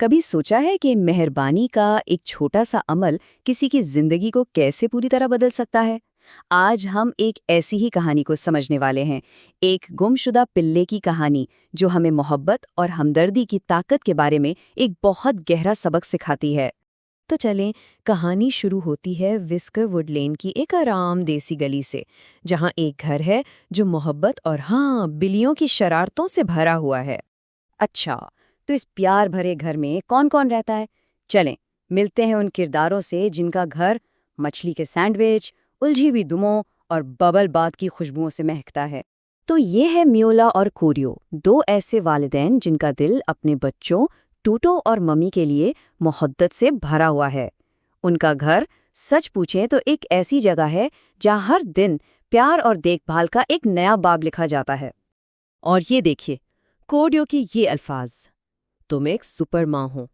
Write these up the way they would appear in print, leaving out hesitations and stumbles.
کبھی سوچا ہے کہ مہربانی کا ایک چھوٹا سا عمل کسی کی زندگی کو کیسے پوری طرح بدل سکتا ہے؟ آج ہم ایک ایسی ہی کہانی کو سمجھنے والے ہیں، ایک گمشدہ پلے کی کہانی جو ہمیں محبت اور ہمدردی کی طاقت کے بارے میں ایک بہت گہرا سبق سکھاتی ہے۔ تو چلیں، کہانی شروع ہوتی ہے وسکر ووڈ لین کی ایک آرام دیسی گلی سے، جہاں ایک گھر ہے جو محبت اور بلیوں کی شرارتوں سے بھرا ہوا ہے۔ اچھا، تو اس پیار بھرے گھر میں کون کون رہتا ہے؟ چلیں ملتے ہیں ان کرداروں سے جن کا گھر مچھلی کے سینڈوچ، الجھی ہوئی دموں اور ببل بات کی خوشبوؤں سے مہکتا ہے۔ تو یہ ہے میولا اور کوریو، دو ایسے والدین جن کا دل اپنے بچوں ٹوٹو اور ممی کے لیے محبت سے بھرا ہوا ہے۔ ان کا گھر سچ پوچھیں تو ایک ایسی جگہ ہے جہاں ہر دن پیار اور دیکھ بھال کا ایک نیا باب لکھا جاتا ہے۔ اور یہ دیکھیے کوریو کی یہ الفاظ، تم ایک سپر ماں ہو،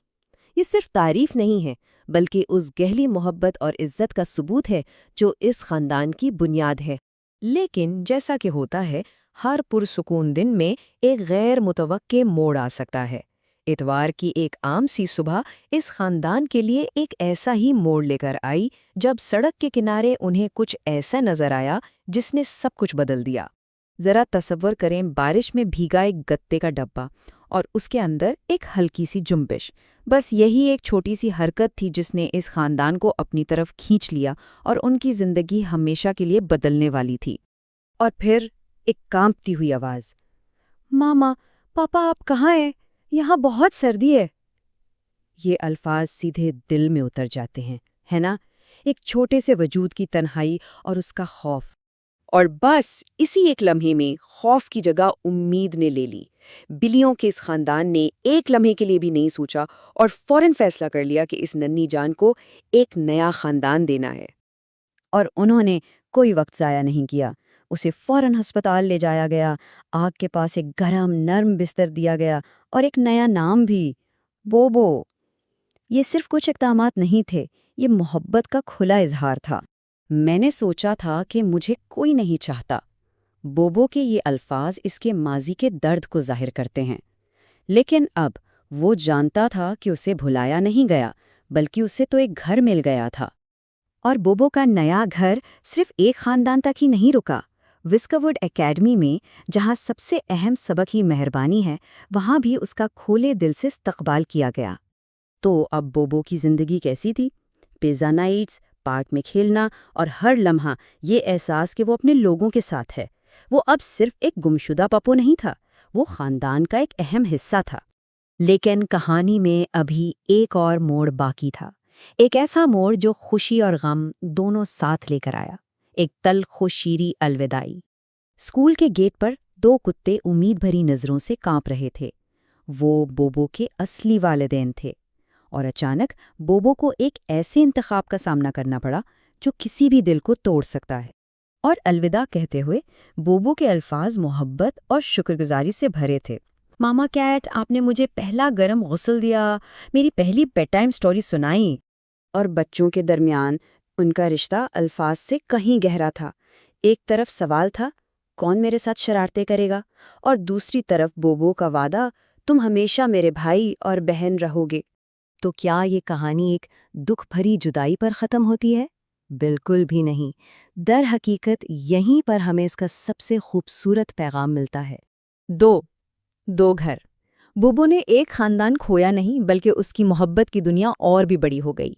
یہ صرف تعریف نہیں ہے بلکہ اس گہری محبت اور عزت کا ثبوت ہے جو اس خاندان کی بنیاد ہے۔ لیکن جیسا کہ ہوتا ہے، ہر پرسکون دن میں ایک غیر متوقع موڑ آ سکتا ہے۔ اتوار کی ایک عام سی صبح اس خاندان کے لیے ایک ایسا ہی موڑ لے کر آئی جب سڑک کے کنارے انہیں کچھ ایسا نظر آیا جس نے سب کچھ بدل دیا۔ ذرا تصور کریں، بارش میں بھیگا ایک گتے کا ڈبہ اور اس کے اندر ایک ہلکی سی جنبش۔ بس یہی ایک چھوٹی سی حرکت تھی جس نے اس خاندان کو اپنی طرف کھینچ لیا اور ان کی زندگی ہمیشہ کے لیے بدلنے والی تھی۔ اور پھر ایک کانپتی ہوئی آواز، ماما، پاپا آپ کہاں ہیں؟ یہاں بہت سردی ہے۔ یہ الفاظ سیدھے دل میں اتر جاتے ہیں، ہے نا؟ ایک چھوٹے سے وجود کی تنہائی اور اس کا خوف۔ اور بس اسی ایک لمحے میں خوف کی جگہ امید نے لے لی۔ بلیوں کے اس خاندان نے ایک لمحے کے لیے بھی نہیں سوچا اور فوراً فیصلہ کر لیا کہ اس ننھی جان کو ایک نیا خاندان دینا ہے۔ اور انہوں نے کوئی وقت ضائع نہیں کیا۔ اسے فوراً ہسپتال لے جایا گیا، آگ کے پاس ایک گرم نرم بستر دیا گیا اور ایک نیا نام بھی، بوبو۔ یہ صرف کچھ اقدامات نہیں تھے، یہ محبت کا کھلا اظہار تھا۔ میں نے سوچا تھا کہ مجھے کوئی نہیں چاہتا۔ بوبو کے یہ الفاظ اس کے ماضی کے درد کو ظاہر کرتے ہیں، لیکن اب وہ جانتا تھا کہ اسے بھلایا نہیں گیا، بلکہ اسے تو ایک گھر مل گیا تھا۔ اور بوبو کا نیا گھر صرف ایک خاندان تک ہی نہیں رکا۔ وسکر ووڈ اکیڈمی میں، جہاں سب سے اہم سبق ہی مہربانی ہے، وہاں بھی اس کا کھلے دل سے استقبال کیا گیا۔ تو اب بوبو کی زندگی کیسی تھی؟ پیزا نائٹس، پارک میں کھیلنا اور ہر لمحہ یہ احساس کہ وہ اپنے لوگوں کے ساتھ ہے۔ وہ اب صرف ایک گمشدہ پپو نہیں تھا، وہ خاندان کا ایک اہم حصہ تھا۔ لیکن کہانی میں ابھی ایک اور موڑ باقی تھا، ایک ایسا موڑ جو خوشی اور غم دونوں ساتھ لے کر آیا، ایک تلخ و شیریں الوداعی۔ اسکول کے گیٹ پر دو کتے امید بھری نظروں سے کانپ رہے تھے۔ وہ بوبو کے اصلی والدین تھے، اور اچانک بوبو کو ایک ایسے انتخاب کا سامنا کرنا پڑا جو کسی بھی دل کو توڑ سکتا ہے۔ اور الوداع کہتے ہوئے بوبو کے الفاظ محبت اور شکرگزاری سے بھرے تھے۔ ماما کیٹ، آپ نے مجھے پہلا گرم غسل دیا، میری پہلی بیڈ ٹائم سٹوری سنائی۔ اور بچوں کے درمیان ان کا رشتہ الفاظ سے کہیں گہرا تھا۔ ایک طرف سوال تھا، کون میرے ساتھ شرارتیں کرے گا؟ اور دوسری طرف بوبو کا وعدہ، تم ہمیشہ میرے بھائی اور بہن رہو گے۔ تو کیا یہ کہانی ایک دکھ بھری جدائی پر ختم ہوتی ہے؟ بالکل بھی نہیں۔ در حقیقت یہیں پر ہمیں اس کا سب سے خوبصورت پیغام ملتا ہے۔ دو گھر۔ بوبو نے ایک خاندان کھویا نہیں، بلکہ اس کی محبت کی دنیا اور بھی بڑی ہو گئی۔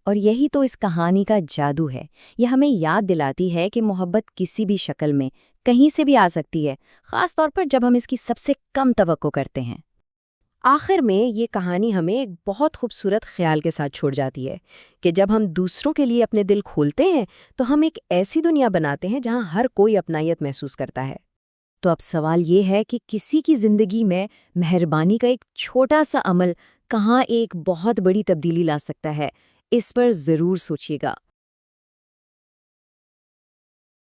اور یہی تو اس کہانی کا جادو ہے۔ یہ ہمیں یاد دلاتی ہے کہ محبت کسی بھی شکل میں کہیں سے بھی آ سکتی ہے، خاص طور پر جب ہم اس کی سب سے کم توقع کرتے ہیں۔ آخر میں یہ کہانی ہمیں ایک بہت خوبصورت خیال کے ساتھ چھوڑ جاتی ہے کہ جب ہم دوسروں کے لیے اپنے دل کھولتے ہیں تو ہم ایک ایسی دنیا بناتے ہیں جہاں ہر کوئی اپنائیت محسوس کرتا ہے۔ تو اب سوال یہ ہے کہ کسی کی زندگی میں مہربانی کا ایک چھوٹا سا عمل کہاں ایک بہت بڑی تبدیلی لا سکتا ہے؟ اس پر ضرور سوچیے گا۔